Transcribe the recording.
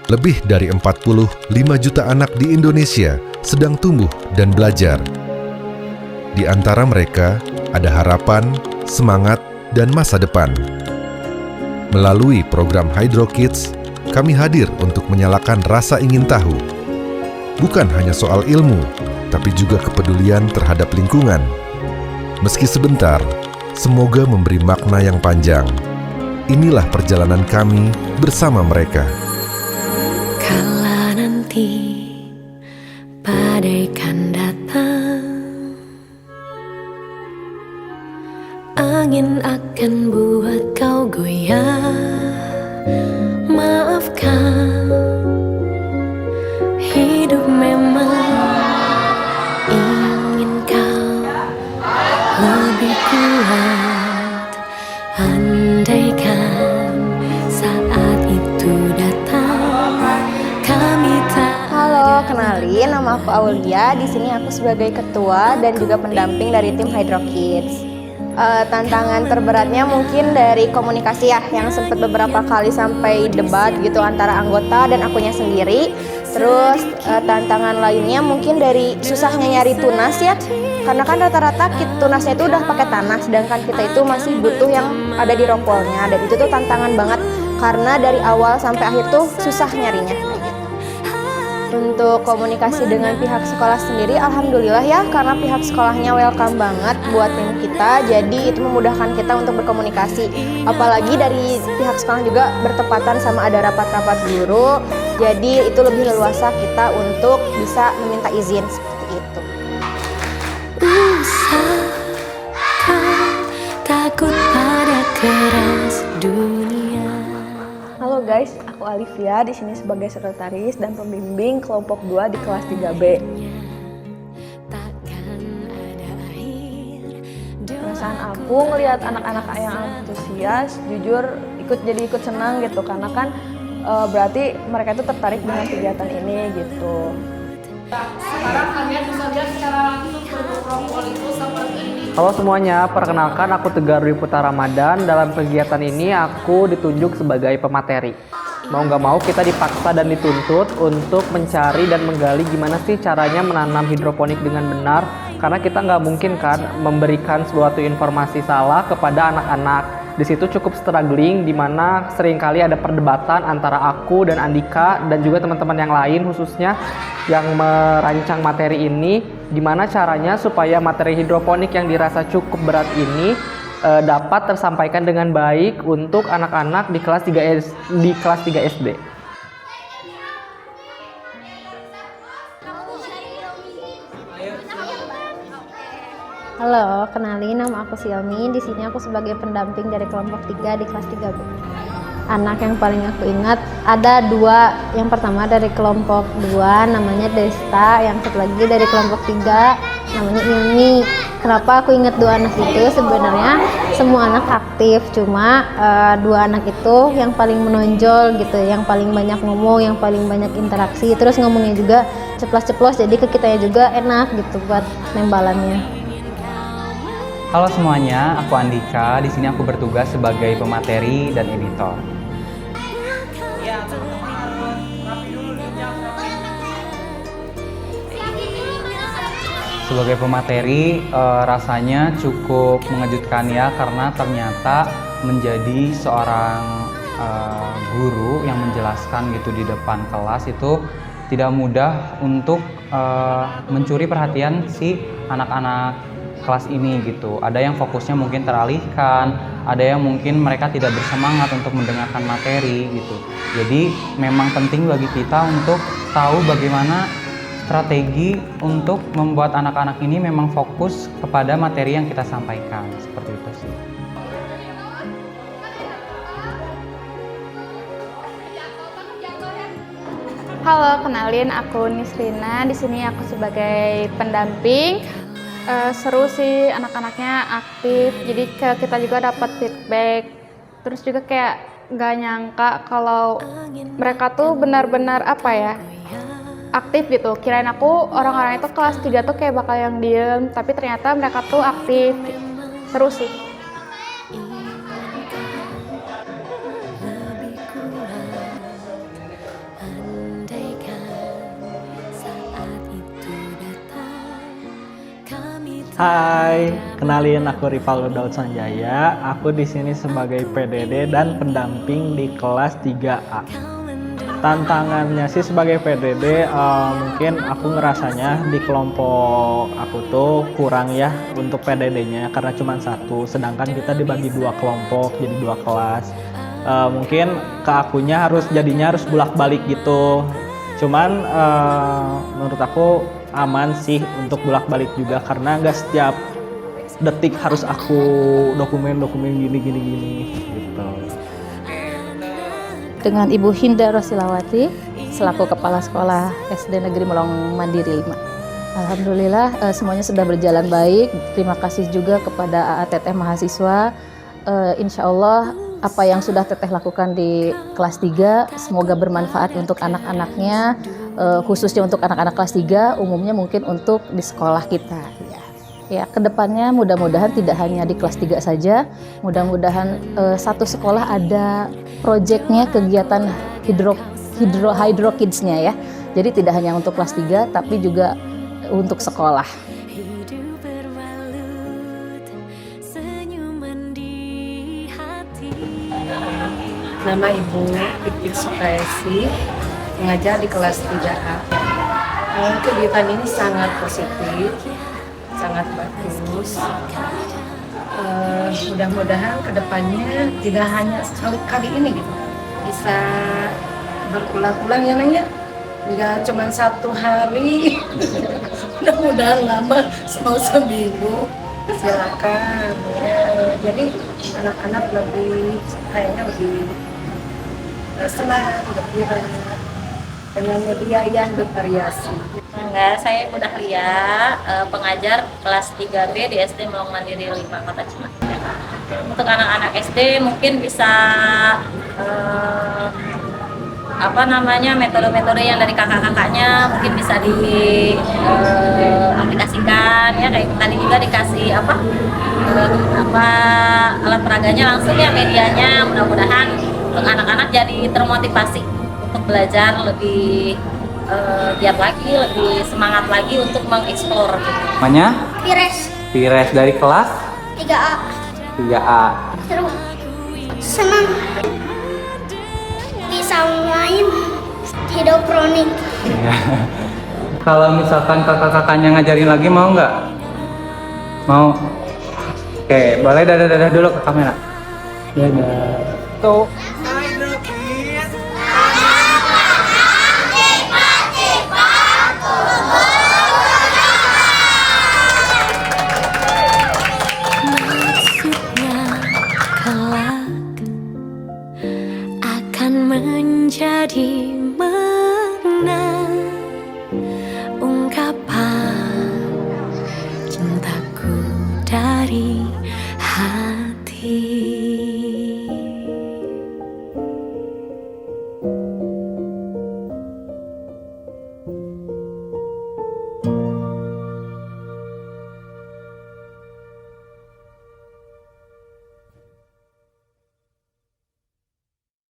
Lebih dari 45 juta anak di Indonesia sedang tumbuh dan belajar. Di antara mereka ada harapan, semangat, dan masa depan. Melalui program Hydro Kids, kami hadir untuk menyalakan rasa ingin tahu. Bukan hanya soal ilmu, tapi juga kepedulian terhadap lingkungan. Meski sebentar, semoga memberi makna yang panjang. Inilah perjalanan kami bersama mereka. Kala nanti badai kan datang, angin akan buat kau goyah. Maafkan, hidup memang ingin kau lebih kuat. Andaikan saat itu datang, kami tak. Halo, kenalin, nama aku Aulia. Di sini aku sebagai ketua dan juga pendamping dari tim Hydro Kids. Tantangan terberatnya mungkin dari komunikasi ya, yang sempat beberapa kali sampai debat gitu antara anggota dan akunya sendiri. Terus tantangan lainnya mungkin dari susahnya nyari tunas ya, karena kan rata-rata tunasnya itu udah pakai tanah, sedangkan kita itu masih butuh yang ada di rompolnya, dan itu tuh tantangan banget karena dari awal sampai akhir tuh susah nyarinya. Untuk komunikasi dengan pihak sekolah sendiri, alhamdulillah ya, karena pihak sekolahnya welcome banget buat tim kita, jadi itu memudahkan kita untuk berkomunikasi. Apalagi dari pihak sekolah juga bertepatan sama ada rapat-rapat guru, jadi itu lebih leluasa kita untuk bisa meminta izin seperti itu. Usahakan takut pada keras dunia. Halo guys, aku Alivia di sini sebagai sekretaris dan pembimbing kelompok 2 di kelas 3B. Perasaan aku ngelihat anak-anak yang antusias, jujur ikut senang gitu, karena kan berarti mereka itu tertarik dengan kegiatan ini gitu. Sekarang kalian bisa lihat secara langsung bentuk rompol itu seperti ini. Halo semuanya, perkenalkan aku Tegar Dwi Putra Ramadan. Dalam kegiatan ini aku ditunjuk sebagai pemateri. Mau nggak mau kita dipaksa dan dituntut untuk mencari dan menggali gimana sih caranya menanam hidroponik dengan benar. Karena kita nggak mungkin kan memberikan suatu informasi salah kepada anak-anak. Di situ cukup struggling, di mana seringkali ada perdebatan antara aku dan Andika dan juga teman-teman yang lain khususnya yang merancang materi ini, gimana caranya supaya materi hidroponik yang dirasa cukup berat ini dapat tersampaikan dengan baik untuk anak-anak di kelas 3 SD. Halo, kenalin, nama aku Silmi. Di sini aku sebagai pendamping dari kelompok 3 di kelas 3B. Anak yang paling aku ingat ada 2. Yang pertama dari kelompok 2 namanya Desta, yang satu lagi dari kelompok 3 namanya Ilmi. Kenapa aku ingat 2 anak itu? Sebenarnya semua anak aktif, cuma 2 anak itu yang paling menonjol gitu, yang paling banyak ngomong, yang paling banyak interaksi, terus ngomongnya juga ceplos-ceplos, jadi ke kitanya juga enak gitu buat nembalannya. Halo semuanya, aku Andika. Di sini aku bertugas sebagai pemateri dan editor. Sebagai pemateri, rasanya cukup mengejutkan ya, karena ternyata menjadi seorang guru yang menjelaskan gitu di depan kelas itu tidak mudah untuk mencuri perhatian si anak-anak kelas ini gitu. Ada yang fokusnya mungkin teralihkan, ada yang mungkin mereka tidak bersemangat untuk mendengarkan materi gitu. Jadi memang penting bagi kita untuk tahu bagaimana strategi untuk membuat anak-anak ini memang fokus kepada materi yang kita sampaikan. Seperti itu sih. Halo, kenalin aku Nisrina. Di sini aku sebagai pendamping. Seru sih, anak-anaknya aktif, jadi kita juga dapat feedback. Terus juga kayak nggak nyangka kalau mereka tuh benar-benar aktif gitu. Kirain aku orang-orang itu kelas 3 tuh kayak bakal yang diem, tapi ternyata mereka tuh aktif. Seru sih. Hai, kenalin aku Rivaldo Daud Sanjaya. Aku di sini sebagai PDD dan pendamping di kelas 3A. Tantangannya sih sebagai PDD, mungkin aku ngerasanya di kelompok aku tuh kurang ya untuk PDD-nya karena cuma satu, sedangkan kita dibagi 2 kelompok jadi 2 kelas. Mungkin ke akunya jadinya harus bolak-balik gitu. Cuman menurut aku aman sih untuk bolak-balik juga karena nggak setiap detik harus aku dokumen gini gitu. Dengan Ibu Hinda Rosilawati selaku Kepala Sekolah SD Negeri Melong Mandiri 5. Alhamdulillah semuanya sudah berjalan baik. Terima kasih juga kepada AATT mahasiswa. Insya Allah apa yang sudah Teteh lakukan di kelas 3 semoga bermanfaat untuk anak-anaknya, khususnya untuk anak-anak kelas 3, umumnya mungkin untuk di sekolah kita. Ya, kedepannya mudah-mudahan tidak hanya di kelas 3 saja, mudah-mudahan satu sekolah ada proyeknya kegiatan hydro kids-nya ya. Jadi tidak hanya untuk kelas 3 tapi juga untuk sekolah. Nama Ibu Pipit Sukaisi, mengajar di kelas 3A. Kegiatan ini sangat positif, sangat bagus. Mudah-mudahan kedepannya tidak hanya sekali ini gitu, bisa berulang-ulang ya Neng ya. Nggak cuma 1 hari, mudah-mudahan lama, mau seminggu. Silakan. Jadi anak-anak kayaknya lebih senang, gembira dengan media yang bervariasi. Enggak, saya Ibu Dahlia, pengajar kelas 3B di SD Melong Mandiri 5 Kota Cimahi. Untuk anak-anak SD mungkin bisa metode-metode yang dari kakak-kakaknya mungkin bisa diaplikasikan ya, kayak tadi juga dikasih alat peraganya langsung ya, medianya. Mudah-mudahan untuk anak-anak jadi termotivasi untuk belajar lebih giat lagi, lebih semangat lagi untuk mengeksplor. Namanya? Pires. Pires dari kelas? 3A. 3A. Seru. Senang. Bisa main hidroponik. Kalau misalkan kakak-kakaknya ngajarin lagi mau nggak? Mau? Oke, boleh dadah-dadah dulu ke kamera. Dadah. Tuh. Menjadi mana ungkapan cintaku dari